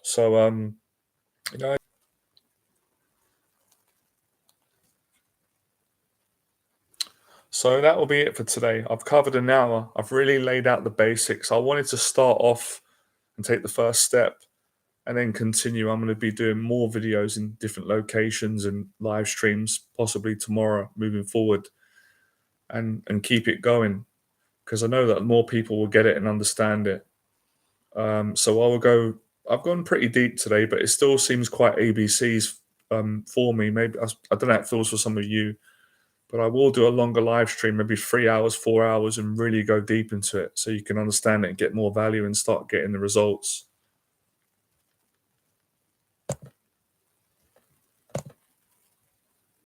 So you know so that will be it for today. I've covered an hour. I've really laid out the basics. I wanted to start off and take the first step and then continue. I'm going to be doing more videos in different locations and live streams, possibly tomorrow moving forward, and keep it going because I know that more people will get it and understand it. So I will go. I've gone pretty deep today, but it still seems quite ABCs for me. Maybe I don't know how it feels for some of you, but I will do a longer live stream, maybe 3 hours, 4 hours, and really go deep into it so you can understand it and get more value and start getting the results.